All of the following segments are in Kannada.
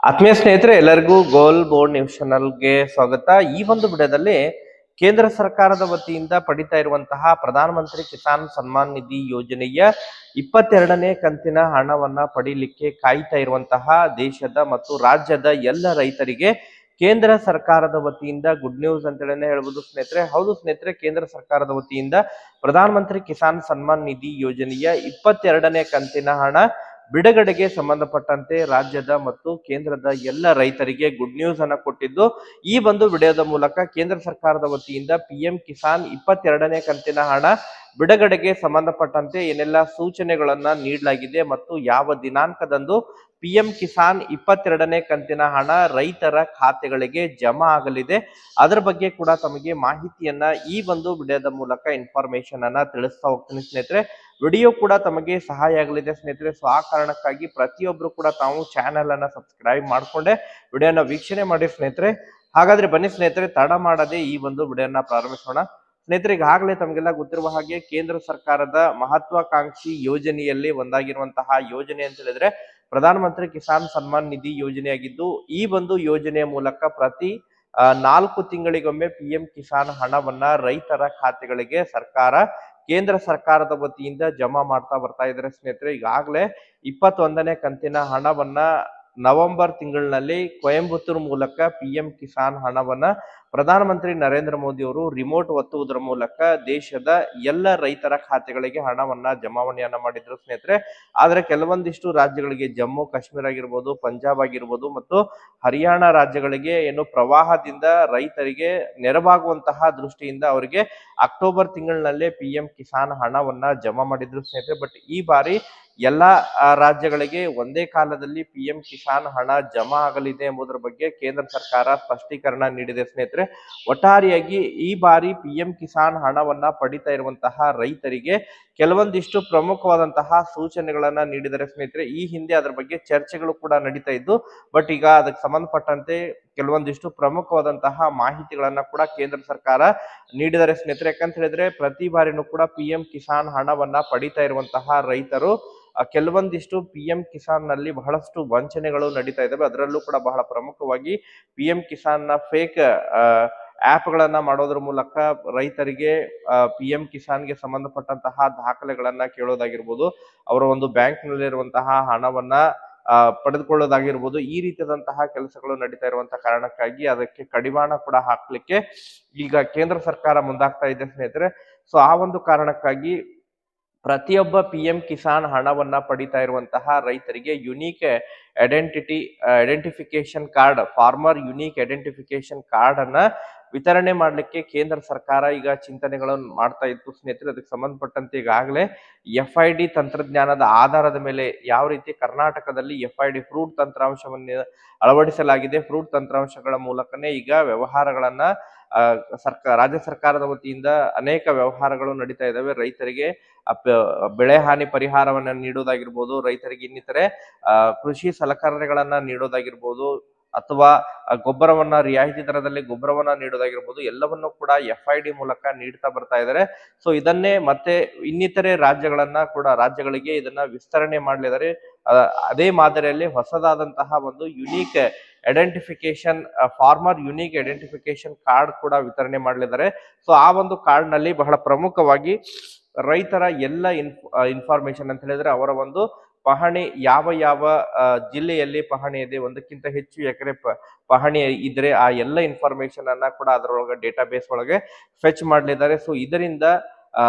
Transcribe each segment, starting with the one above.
ಆತ್ಮೀಯ ಸ್ನೇಹಿತರೆ, ಎಲ್ಲರಿಗೂ ಗೋಲ್ ಬೋರ್ಡ್ ನ್ಯೂಸ್ ಚಾನಲ್ಗೆ ಸ್ವಾಗತ. ಈ ಒಂದು ವಿಡಿಯೋದಲ್ಲಿ ಕೇಂದ್ರ ಸರ್ಕಾರದ ವತಿಯಿಂದ ಪಡಿತಾ ಇರುವಂತಹ ಪ್ರಧಾನಮಂತ್ರಿ ಕಿಸಾನ್ ಸನ್ಮಾನ್ ನಿಧಿ ಯೋಜನೆಯ 22ನೇ ಕಂತಿನ ಹಣವನ್ನ ಪಡೀಲಿಕ್ಕೆ ಕಾಯ್ತಾ ಇರುವಂತಹ ದೇಶದ ಮತ್ತು ರಾಜ್ಯದ ಎಲ್ಲ ರೈತರಿಗೆ ಕೇಂದ್ರ ಸರ್ಕಾರದ ವತಿಯಿಂದ ಗುಡ್ ನ್ಯೂಸ್ ಅಂತೇಳಿ ಹೇಳ್ಬೋದು ಸ್ನೇಹಿತರೆ. ಹೌದು ಸ್ನೇಹಿತರೆ, ಕೇಂದ್ರ ಸರ್ಕಾರದ ವತಿಯಿಂದ ಪ್ರಧಾನಮಂತ್ರಿ ಕಿಸಾನ್ ಸನ್ಮಾನ್ ನಿಧಿ ಯೋಜನೆಯ 22ನೇ ಕಂತಿನ ಹಣ ಬಿಡುಗಡೆಗೆ ಸಂಬಂಧಪಟ್ಟಂತೆ ರಾಜ್ಯದ ಮತ್ತು ಕೇಂದ್ರದ ಎಲ್ಲ ರೈತರಿಗೆ ಗುಡ್ ನ್ಯೂಸ್ ಅನ್ನ ಕೊಟ್ಟಿದ್ದು, ಈ ಒಂದು ವಿಡಿಯೋದ ಮೂಲಕ ಕೇಂದ್ರ ಸರ್ಕಾರದ ವತಿಯಿಂದ PM ಕಿಸಾನ್ 22ನೇ ಕಂತಿನ ಹಣ ಬಿಡುಗಡೆಗೆ ಸಂಬಂಧಪಟ್ಟಂತೆ ಏನೆಲ್ಲ ಸೂಚನೆಗಳನ್ನ ನೀಡಲಾಗಿದೆ ಮತ್ತು ಯಾವ ದಿನಾಂಕದಂದು PM ಕಿಸಾನ್ 22ನೇ ಕಂತಿನ ಹಣ ರೈತರ ಖಾತೆಗಳಿಗೆ ಜಮಾ ಆಗಲಿದೆ, ಅದರ ಬಗ್ಗೆ ಕೂಡ ತಮಗೆ ಮಾಹಿತಿಯನ್ನ ಈ ಒಂದು ವಿಡಿಯೋದ ಮೂಲಕ ಇನ್ಫಾರ್ಮೇಶನ್ ಅನ್ನ ತಿಳಿಸ್ತಾ ಹೋಗ್ತೀನಿ ಸ್ನೇಹಿತರೆ. ವಿಡಿಯೋ ಕೂಡ ತಮಗೆ ಸಹಾಯ ಆಗಲಿದೆ ಸ್ನೇಹಿತರೆ. ಸೊ ಆ ಕಾರಣಕ್ಕಾಗಿ ಪ್ರತಿಯೊಬ್ರು ಕೂಡ ತಾವು ಚಾನೆಲ್ ಅನ್ನ ಸಬ್ಸ್ಕ್ರೈಬ್ ಮಾಡ್ಕೊಂಡೆ ವಿಡಿಯೋನ ವೀಕ್ಷಣೆ ಮಾಡಿ ಸ್ನೇಹಿತರೆ. ಹಾಗಾದ್ರೆ ಬನ್ನಿ ಸ್ನೇಹಿತರೆ, ತಡ ಮಾಡದೆ ಈ ಒಂದು ವಿಡಿಯೋನ ಪ್ರಾರಂಭಿಸೋಣ ಸ್ನೇಹಿತರೆ. ಈಗಾಗಲೇ ತಮಗೆಲ್ಲ ಗೊತ್ತಿರುವ ಹಾಗೆ ಕೇಂದ್ರ ಸರ್ಕಾರದ ಮಹತ್ವಾಕಾಂಕ್ಷಿ ಯೋಜನೆಯಲ್ಲಿ ಒಂದಾಗಿರುವಂತಹ ಯೋಜನೆ ಅಂತ ಹೇಳಿದ್ರೆ ಪ್ರಧಾನಮಂತ್ರಿ ಕಿಸಾನ್ ಸನ್ಮಾನ್ ನಿಧಿ ಯೋಜನೆಯಾಗಿದ್ದು, ಈ ಒಂದು ಯೋಜನೆಯ ಮೂಲಕ ಪ್ರತಿ 4 ತಿಂಗಳಿಗೊಮ್ಮೆ PM ಕಿಸಾನ್ ಹಣವನ್ನ ರೈತರ ಖಾತೆಗಳಿಗೆ ಕೇಂದ್ರ ಸರ್ಕಾರದ ವತಿಯಿಂದ ಜಮಾ ಮಾಡ್ತಾ ಬರ್ತಾ ಇದ್ದಾರೆ ಸ್ನೇಹಿತರೆ. ಈಗಾಗಲೇ 21ನೇ ಕಂತಿನ ಹಣವನ್ನ ನವೆಂಬರ್ ತಿಂಗಳಿನಲ್ಲಿ ಕೊಯಂಬತ್ತೂರು ಮೂಲಕ PM ಕಿಸಾನ್ ಹಣವನ್ನ ಪ್ರಧಾನಮಂತ್ರಿ ನರೇಂದ್ರ ಮೋದಿ ಅವರು ರಿಮೋಟ್ ಒತ್ತುವುದರ ಮೂಲಕ ದೇಶದ ಎಲ್ಲ ರೈತರ ಖಾತೆಗಳಿಗೆ ಹಣವನ್ನ ಜಮಾವಣೆಯನ್ನ ಮಾಡಿದ್ರು ಸ್ನೇಹಿತರೆ. ಆದ್ರೆ ಕೆಲವೊಂದಿಷ್ಟು ರಾಜ್ಯಗಳಿಗೆ, ಜಮ್ಮು ಕಾಶ್ಮೀರ ಆಗಿರ್ಬೋದು, ಪಂಜಾಬ್ ಆಗಿರ್ಬೋದು ಮತ್ತು ಹರಿಯಾಣ ರಾಜ್ಯಗಳಿಗೆ ಏನು ಪ್ರವಾಹದಿಂದ ರೈತರಿಗೆ ನೆರವಾಗುವಂತಹ ದೃಷ್ಟಿಯಿಂದ ಅವರಿಗೆ ಅಕ್ಟೋಬರ್ ತಿಂಗಳಿನಲ್ಲೇ PM ಕಿಸಾನ್ ಹಣವನ್ನ ಜಮಾ ಮಾಡಿದ್ರು ಸ್ನೇಹಿತರೆ. ಬಟ್ ಈ ಬಾರಿ ಎಲ್ಲಾ ರಾಜ್ಯಗಳಿಗೆ ಒಂದೇ ಕಾಲದಲ್ಲಿ PM ಕಿಸಾನ್ ಹಣ ಜಮಾ ಆಗಲಿದೆ ಎಂಬುದರ ಬಗ್ಗೆ ಕೇಂದ್ರ ಸರ್ಕಾರ ಸ್ಪಷ್ಟೀಕರಣ ನೀಡಿದೆ ಸ್ನೇಹಿತರೆ. ಒಟ್ಟಾರೆಯಾಗಿ ಈ ಬಾರಿ PM ಕಿಸಾನ್ ಹಣವನ್ನ ಪಡಿತಾ ಇರುವಂತಹ ರೈತರಿಗೆ ಕೆಲವೊಂದಿಷ್ಟು ಪ್ರಮುಖವಾದಂತಹ ಸೂಚನೆಗಳನ್ನ ನೀಡಿದರೆ ಸ್ನೇಹಿತರೆ. ಈ ಹಿಂದೆ ಅದರ ಬಗ್ಗೆ ಚರ್ಚೆಗಳು ಕೂಡ ನಡೀತಾ ಇದ್ದು, ಬಟ್ ಈಗ ಅದಕ್ಕೆ ಸಂಬಂಧಪಟ್ಟಂತೆ ಕೆಲವೊಂದಿಷ್ಟು ಪ್ರಮುಖವಾದಂತಹ ಮಾಹಿತಿಗಳನ್ನ ಕೂಡ ಕೇಂದ್ರ ಸರ್ಕಾರ ನೀಡಿದರೆ ಸ್ನೇಹಿತರೆ. ಯಾಕಂತ ಹೇಳಿದ್ರೆ ಪ್ರತಿ ಬಾರಿನೂ ಕೂಡ PM ಕಿಸಾನ್ ಹಣವನ್ನ ಪಡಿತಾ ಇರುವಂತಹ ರೈತರು ಕೆಲವೊಂದಿಷ್ಟು PM ಕಿಸಾನ್ ನಲ್ಲಿ ಬಹಳಷ್ಟು ವಂಚನೆಗಳು ನಡೀತಾ ಇದ್ದಾವೆ. ಅದರಲ್ಲೂ ಕೂಡ ಬಹಳ ಪ್ರಮುಖವಾಗಿ PM ಕಿಸಾನ್ ನ ಫೇಕ್ ಆಪ್ ಗಳನ್ನ ಮಾಡೋದ್ರ ಮೂಲಕ ರೈತರಿಗೆ PM ಕಿಸಾನ್ಗೆ ಸಂಬಂಧಪಟ್ಟಂತಹ ದಾಖಲೆಗಳನ್ನ ಕೇಳೋದಾಗಿರ್ಬೋದು, ಅವರ ಒಂದು ಬ್ಯಾಂಕ್ ನಲ್ಲಿರುವಂತಹ ಹಣವನ್ನ ಪಡೆದುಕೊಳ್ಳೋದಾಗಿರ್ಬೋದು, ಈ ರೀತಿಯಾದಂತಹ ಕೆಲಸಗಳು ನಡೀತಾ ಇರುವಂತಹ ಕಾರಣಕ್ಕಾಗಿ ಅದಕ್ಕೆ ಕಡಿವಾಣ ಕೂಡ ಹಾಕ್ಲಿಕ್ಕೆ ಈಗ ಕೇಂದ್ರ ಸರ್ಕಾರ ಮುಂದಾಗ್ತಾ ಇದೆ ಸ್ನೇಹಿತರೆ. ಸೊ ಆ ಒಂದು ಕಾರಣಕ್ಕಾಗಿ ಪ್ರತಿಯೊಬ್ಬ PM ಕಿಸಾನ್ ಹಣವನ್ನ ಪಡಿತಾ ಇರುವಂತಹ ರೈತರಿಗೆ unique identification card, farmer unique identification card ಅನ್ನ ವಿತರಣೆ ಮಾಡ್ಲಿಕ್ಕೆ ಕೇಂದ್ರ ಸರ್ಕಾರ ಈಗ ಚಿಂತನೆಗಳನ್ನು ಮಾಡ್ತಾ ಇತ್ತು ಸ್ನೇಹಿತರೆ. ಅದಕ್ಕೆ ಸಂಬಂಧಪಟ್ಟಂತೆ ಈಗಾಗಲೇ FID ತಂತ್ರಜ್ಞಾನದ ಆಧಾರದ ಮೇಲೆ ಯಾವ ರೀತಿ ಕರ್ನಾಟಕದಲ್ಲಿ FID ಫ್ರೂಟ್ ತಂತ್ರಾಂಶವನ್ನು ಅಳವಡಿಸಲಾಗಿದೆ, ಫ್ರೂಟ್ ತಂತ್ರಾಂಶಗಳ ಮೂಲಕನೇ ಈಗ ವ್ಯವಹಾರಗಳನ್ನ ರಾಜ್ಯ ಸರ್ಕಾರದ ವತಿಯಿಂದ ಅನೇಕ ವ್ಯವಹಾರಗಳು ನಡೀತಾ ಇದ್ದಾವೆ. ರೈತರಿಗೆ ಬೆಳೆ ಹಾನಿ ಪರಿಹಾರವನ್ನ ನೀಡೋದಾಗಿರ್ಬೋದು, ರೈತರಿಗೆ ಇನ್ನಿತರೆ ಕೃಷಿ ಸಲಕರಣೆಗಳನ್ನ ನೀಡೋದಾಗಿರ್ಬೋದು, ಅಥವಾ ಗೊಬ್ಬರವನ್ನ ರಿಯಾಯಿತಿ ದರದಲ್ಲಿ ಗೊಬ್ಬರವನ್ನ ನೀಡೋದಾಗಿರ್ಬೋದು, ಎಲ್ಲವನ್ನು ಕೂಡ FID ಮೂಲಕ ನೀಡ್ತಾ ಬರ್ತಾ ಇದ್ದಾರೆ. ಸೊ ಇದನ್ನೇ ಮತ್ತೆ ಇನ್ನಿತರೆ ರಾಜ್ಯಗಳಿಗೆ ಇದನ್ನ ವಿಸ್ತರಣೆ ಮಾಡಲಿದ್ದಾರೆ. ಅದೇ ಮಾದರಿಯಲ್ಲಿ ಹೊಸದಾದಂತಹ ಒಂದು unique identification farmer unique identification card ಕೂಡ ವಿತರಣೆ ಮಾಡಲಿದ್ದಾರೆ. ಸೊ ಆ ಒಂದು ಕಾರ್ಡ್ ನಲ್ಲಿ ಬಹಳ ಪ್ರಮುಖವಾಗಿ ರೈತರ ಎಲ್ಲ ಇನ್ಫಾರ್ಮೇಶನ್ ಅಂತ ಹೇಳಿದ್ರೆ ಅವರ ಒಂದು ಪಹಣಿ ಯಾವ ಜಿಲ್ಲೆಯಲ್ಲಿ ಪಹಣಿ ಇದೆ, ಒಂದಕ್ಕಿಂತ ಹೆಚ್ಚು ಎಕರೆ ಪಹಣಿ ಇದ್ರೆ ಆ ಎಲ್ಲ ಇನ್ಫಾರ್ಮೇಶನ್ ಅನ್ನ ಕೂಡ ಅದರೊಳಗೆ ಡೇಟಾಬೇಸ್ ಒಳಗೆ ಫೆಚ್ ಮಾಡಲಿದ್ದಾರೆ. ಸೊ ಇದರಿಂದ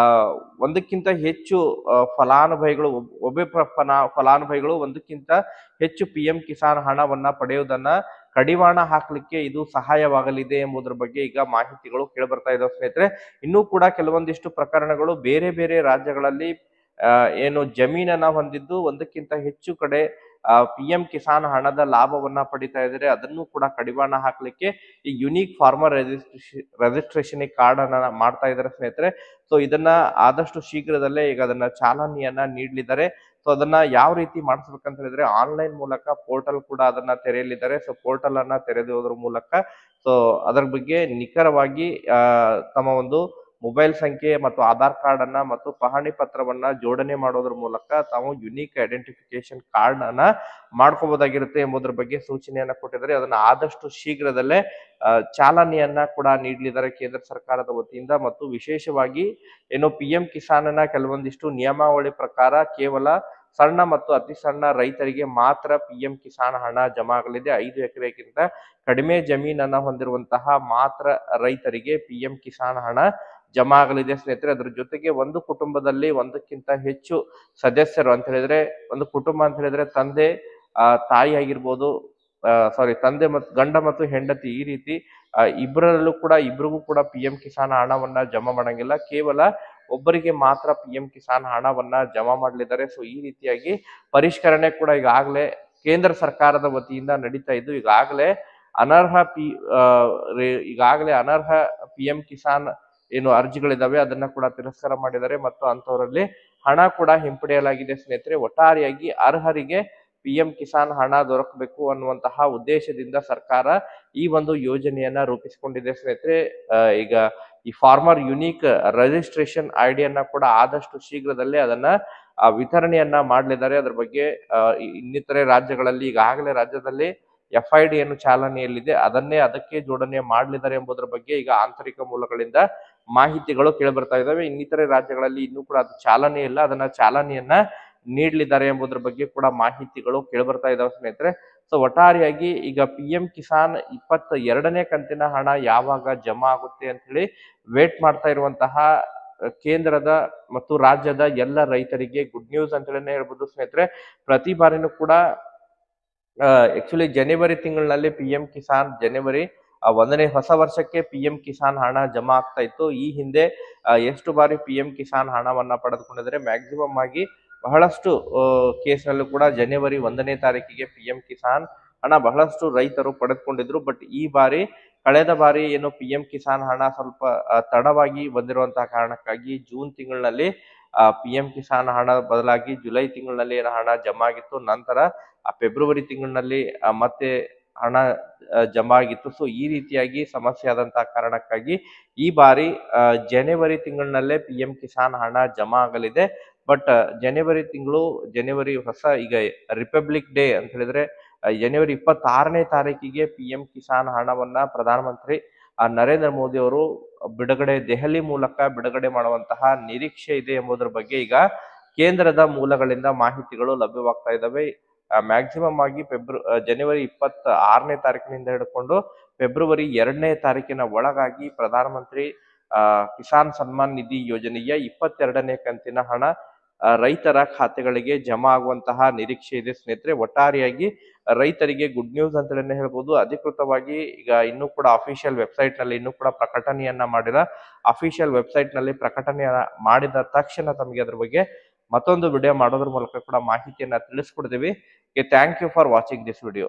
ಒಂದಕ್ಕಿಂತ ಹೆಚ್ಚು ಫಲಾನುಭವಿಗಳು ಒಂದಕ್ಕಿಂತ ಹೆಚ್ಚು PM ಕಿಸಾನ್ ಹಣವನ್ನ ಪಡೆಯುವುದನ್ನ ಕಡಿವಾಣ ಹಾಕ್ಲಿಕ್ಕೆ ಇದು ಸಹಾಯವಾಗಲಿದೆ ಎಂಬುದರ ಬಗ್ಗೆ ಈಗ ಮಾಹಿತಿಗಳು ಕೇಳಿಬರ್ತಾ ಇದಾವೆ ಸ್ನೇಹಿತರೆ. ಇನ್ನೂ ಕೂಡ ಕೆಲವೊಂದಿಷ್ಟು ಪ್ರಕರಣಗಳು ಬೇರೆ ಬೇರೆ ರಾಜ್ಯಗಳಲ್ಲಿ ಏನು ಜಮೀನನ್ನ ಹೊಂದಿದ್ದು ಒಂದಕ್ಕಿಂತ ಹೆಚ್ಚು ಕಡೆ PM ಕಿಸಾನ್ ಹಣದ ಲಾಭವನ್ನ ಪಡಿತಾ ಇದ್ದಾರೆ, ಅದನ್ನು ಕೂಡ ಕಡಿವಾಣ ಹಾಕ್ಲಿಕ್ಕೆ ಈ ಯುನೀಕ್ ಫಾರ್ಮರ್ ರಿಜಿಸ್ಟ್ರೇಷನ್ ಕಾರ್ಡ್ ಅನ್ನ ಮಾಡ್ತಾ ಇದ್ದಾರೆ ಸ್ನೇಹಿತರೆ. ಸೊ ಇದನ್ನ ಆದಷ್ಟು ಶೀಘ್ರದಲ್ಲೇ ಈಗ ಅದನ್ನ ಚಾಲನೆಯನ್ನ ನೀಡಲಿದ್ದಾರೆ. ಸೊ ಅದನ್ನ ಯಾವ ರೀತಿ ಮಾಡಿಸ್ಬೇಕಂತ ಹೇಳಿದ್ರೆ ಆನ್ಲೈನ್ ಮೂಲಕ ಪೋರ್ಟಲ್ ಕೂಡ ಅದನ್ನ ತೆರೆಯಲಿದ್ದಾರೆ. ಸೊ ಪೋರ್ಟಲ್ ಅನ್ನ ತೆರೆದುವುದರ ಮೂಲಕ ಸೊ ಅದರ ಬಗ್ಗೆ ನಿಖರವಾಗಿ ತಮ್ಮ ಒಂದು ಮೊಬೈಲ್ ಸಂಖ್ಯೆ ಮತ್ತು ಆಧಾರ್ ಕಾರ್ಡ್ ಅನ್ನ ಮತ್ತು ಪಹಣಿ ಪತ್ರವನ್ನ ಜೋಡಣೆ ಮಾಡೋದ್ರ ಮೂಲಕ ತಾವು ಯುನೀಕ್ ಐಡೆಂಟಿಫಿಕೇಶನ್ ಕಾರ್ಡ್ ಅನ್ನ ಮಾಡ್ಕೋಬಹುದಾಗಿರುತ್ತೆ ಎಂಬುದರ ಬಗ್ಗೆ ಸೂಚನೆಯನ್ನ ಕೊಟ್ಟಿದ್ದಾರೆ. ಅದನ್ನ ಆದಷ್ಟು ಶೀಘ್ರದಲ್ಲೇ ಚಾಲನೆಯನ್ನ ಕೂಡ ನೀಡಲಿದ್ದಾರೆ ಕೇಂದ್ರ ಸರ್ಕಾರದ ವತಿಯಿಂದ. ಮತ್ತು ವಿಶೇಷವಾಗಿ ಏನು PM ಕಿಸಾನ್ ಕೆಲವೊಂದಿಷ್ಟು ನಿಯಮಾವಳಿ ಪ್ರಕಾರ ಕೇವಲ ಸಣ್ಣ ಮತ್ತು ಅತಿ ಸಣ್ಣ ರೈತರಿಗೆ ಮಾತ್ರ PM ಕಿಸಾನ್ ಹಣ ಜಮಾ ಆಗಲಿದೆ. 5 ಎಕರೆಗಿಂತ ಕಡಿಮೆ ಜಮೀನನ್ನ ಹೊಂದಿರುವಂತಹ ಮಾತ್ರ ರೈತರಿಗೆ PM ಕಿಸಾನ್ ಹಣ ಜಮಾ ಆಗಲಿದೆ ಸ್ನೇಹಿತರೆ. ಅದ್ರ ಜೊತೆಗೆ ಒಂದು ಕುಟುಂಬದಲ್ಲಿ ಒಂದಕ್ಕಿಂತ ಹೆಚ್ಚು ಸದಸ್ಯರು ಅಂತ ಹೇಳಿದ್ರೆ, ಒಂದು ಕುಟುಂಬ ಅಂತ ಹೇಳಿದ್ರೆ ತಂದೆ ತಾಯಿ ಆಗಿರ್ಬೋದು, ತಂದೆ ಮತ್ತು ಗಂಡ ಮತ್ತು ಹೆಂಡತಿ, ಈ ರೀತಿ ಇಬ್ಬರಿಗೂ ಕೂಡ PM ಕಿಸಾನ್ ಹಣವನ್ನ ಜಮಾ ಮಾಡಂಗಿಲ್ಲ. ಕೇವಲ ಒಬ್ಬರಿಗೆ ಮಾತ್ರ PM ಕಿಸಾನ್ ಹಣವನ್ನ ಜಮಾ ಮಾಡಲಿದ್ದಾರೆ. ಸೊ ಈ ರೀತಿಯಾಗಿ ಪರಿಷ್ಕರಣೆ ಕೂಡ ಈಗಾಗಲೇ ಕೇಂದ್ರ ಸರ್ಕಾರದ ವತಿಯಿಂದ ನಡೀತಾ ಇದ್ದು, ಈಗಾಗಲೇ ಅನರ್ಹ PM ಕಿಸಾನ್ ಏನು ಅರ್ಜಿಗಳಿದಾವೆ ಅದನ್ನ ಕೂಡ ತಿರಸ್ಕಾರ ಮಾಡಿದ್ದಾರೆ ಮತ್ತು ಅಂತವರಲ್ಲಿ ಹಣ ಕೂಡ ಹಿಂಪಡೆಯಲಾಗಿದೆ ಸ್ನೇಹಿತರೆ. ಒಟ್ಟಾರೆಯಾಗಿ ಅರ್ಹರಿಗೆ PM ಕಿಸಾನ್ ಹಣ ದೊರಕಬೇಕು ಅನ್ನುವಂತಹ ಉದ್ದೇಶದಿಂದ ಸರ್ಕಾರ ಈ ಒಂದು ಯೋಜನೆಯನ್ನ ರೂಪಿಸಿಕೊಂಡಿದೆ ಸ್ನೇಹಿತರೆ. ಈಗ ಈ ಫಾರ್ಮರ್ ಯುನೀಕ್ ರಿಜಿಸ್ಟ್ರೇಷನ್ ಐಡಿಯನ್ನ ಕೂಡ ಆದಷ್ಟು ಶೀಘ್ರದಲ್ಲೇ ಅದನ್ನ ವಿತರಣೆಯನ್ನ ಮಾಡಲಿದ್ದಾರೆ. ಅದ್ರ ಬಗ್ಗೆ ಇನ್ನಿತರೆ ರಾಜ್ಯಗಳಲ್ಲಿ ಈಗಾಗಲೇ ರಾಜ್ಯದಲ್ಲಿ FID ಏನು ಚಾಲನೆಯಲ್ಲಿದೆ ಅದಕ್ಕೆ ಜೋಡಣೆ ಮಾಡಲಿದ್ದಾರೆ ಎಂಬುದರ ಬಗ್ಗೆ ಈಗ ಆಂತರಿಕ ಮೂಲಗಳಿಂದ ಮಾಹಿತಿಗಳು ಕೇಳಿಬರ್ತಾ ಇದಾವೆ. ಇನ್ನಿತರೆ ರಾಜ್ಯಗಳಲ್ಲಿ ಇನ್ನೂ ಕೂಡ ಅದು ಚಾಲನೆ ಇಲ್ಲ, ಅದನ್ನ ಚಾಲನೆಯನ್ನ ನೀಡಲಿದ್ದಾರೆ ಎಂಬುದರ ಬಗ್ಗೆ ಕೂಡ ಮಾಹಿತಿಗಳು ಕೇಳಿಬರ್ತಾ ಇದಾವೆ ಸ್ನೇಹಿತರೆ. ಸೊ ಒಟ್ಟಾರೆಯಾಗಿ ಈಗ PM ಕಿಸಾನ್ 22ನೇ ಕಂತಿನ ಹಣ ಯಾವಾಗ ಜಮಾ ಆಗುತ್ತೆ ಅಂತ ಹೇಳಿ ವೇಟ್ ಮಾಡ್ತಾ ಇರುವಂತಹ ಕೇಂದ್ರದ ಮತ್ತು ರಾಜ್ಯದ ಎಲ್ಲ ರೈತರಿಗೆ ಗುಡ್ ನ್ಯೂಸ್ ಅಂತ ಹೇಳಿ ಹೇಳ್ಬೋದು ಸ್ನೇಹಿತರೆ. ಪ್ರತಿ ಬಾರಿನೂ ಕೂಡ ಆಕ್ಚುಲಿ ಜನವರಿ ತಿಂಗಳಿನಲ್ಲಿ PM ಕಿಸಾನ್ ಜನವರಿ 1ನೇ ಹೊಸ ವರ್ಷಕ್ಕೆ PM ಕಿಸಾನ್ ಹಣ ಜಮಾ ಆಗ್ತಾ ಇತ್ತು. ಈ ಹಿಂದೆ ಎಷ್ಟು ಬಾರಿ PM ಕಿಸಾನ್ ಹಣವನ್ನ ಪಡೆದುಕೊಂಡಿದ್ರೆ ಮ್ಯಾಕ್ಸಿಮಮ್ ಆಗಿ ಬಹಳಷ್ಟು ಕೇಸ್ನಲ್ಲೂ ಕೂಡ ಜನವರಿ 1ನೇ ತಾರೀಕಿಗೆ PM ಕಿಸಾನ್ ಹಣ ಬಹಳಷ್ಟು ರೈತರು ಪಡೆದುಕೊಂಡಿದ್ರು. ಬಟ್ ಈ ಬಾರಿ ಕಳೆದ ಬಾರಿ ಏನು PM ಕಿಸಾನ್ ಹಣ ಸ್ವಲ್ಪ ತಡವಾಗಿ ಬಂದಿರುವಂತಹ ಕಾರಣಕ್ಕಾಗಿ ಜೂನ್ ತಿಂಗಳಿನಲ್ಲಿ PM ಕಿಸಾನ್ ಹಣ ಬದಲಾಗಿ ಜುಲೈ ತಿಂಗಳಿನಲ್ಲಿ ಏನು ಹಣ ಜಮಾ ಆಗಿತ್ತು, ನಂತರ ಫೆಬ್ರವರಿ ತಿಂಗಳಿನಲ್ಲಿ ಮತ್ತೆ ಹಣ ಜಮಾ ಆಗಿತ್ತು. ಸೊ ಈ ರೀತಿಯಾಗಿ ಸಮಸ್ಯೆ ಆದಂತಹ ಕಾರಣಕ್ಕಾಗಿ ಈ ಬಾರಿ ಜನವರಿ ತಿಂಗಳಿನಲ್ಲೇ PM ಕಿಸಾನ್ ಹಣ ಜಮಾ ಆಗಲಿದೆ. ಬಟ್ ಜನವರಿ ಹೊಸ ಈಗ ರಿಪಬ್ಲಿಕ್ ಡೇ ಅಂತ ಹೇಳಿದ್ರೆ ಜನವರಿ 26ನೇ ತಾರೀಕಿಗೆ PM ಕಿಸಾನ್ ಹಣವನ್ನ ಪ್ರಧಾನಮಂತ್ರಿ ನರೇಂದ್ರ ಮೋದಿ ಅವರು ದೆಹಲಿ ಮೂಲಕ ಬಿಡುಗಡೆ ಮಾಡುವಂತಹ ನಿರೀಕ್ಷೆ ಇದೆ ಎಂಬುದರ ಬಗ್ಗೆ ಈಗ ಕೇಂದ್ರದ ಮೂಲಗಳಿಂದ ಮಾಹಿತಿಗಳು ಲಭ್ಯವಾಗ್ತಾ ಇದ್ದಾವೆ. ಮ್ಯಾಕ್ಸಿಮಮ್ ಆಗಿ ಜನವರಿ 26ನೇ ತಾರೀಕಿನಿಂದ ಹಿಡ್ಕೊಂಡು ಫೆಬ್ರವರಿ 2ನೇ ತಾರೀಕಿನ ಒಳಗಾಗಿ ಪ್ರಧಾನಮಂತ್ರಿ ಕಿಸಾನ್ ಸನ್ಮಾನ್ ನಿಧಿ ಯೋಜನೆಯ 22ನೇ ಕಂತಿನ ಹಣ ರೈತರ ಖಾತೆಗಳಿಗೆ ಜಮಾ ಆಗುವಂತಹ ನಿರೀಕ್ಷೆ ಇದೆ ಸ್ನೇಹಿತರೆ. ಒಟ್ಟಾರೆಯಾಗಿ ರೈತರಿಗೆ ಗುಡ್ ನ್ಯೂಸ್ ಅಂತಲೇ ಹೇಳ್ಬೋದು. ಅಧಿಕೃತವಾಗಿ ಈಗ ಇನ್ನೂ ಕೂಡ ಅಫಿಷಿಯಲ್ ವೆಬ್ಸೈಟ್ ನಲ್ಲಿ ಇನ್ನೂ ಕೂಡ ಪ್ರಕಟಣೆಯನ್ನ ಮಾಡಿಲ್ಲ. ಅಫಿಷಿಯಲ್ ವೆಬ್ಸೈಟ್ ನಲ್ಲಿ ಪ್ರಕಟಣೆ ಮಾಡಿದ ತಕ್ಷಣ ತಮಗೆ ಅದ್ರ ಬಗ್ಗೆ ಮತ್ತೊಂದು ವಿಡಿಯೋ ಮಾಡೋದ್ರ ಮೂಲಕ ಕೂಡ ಮಾಹಿತಿಯನ್ನ ತಿಳಿಸ್ಕೊಡ್ತೀವಿ. Thank you for watching this video.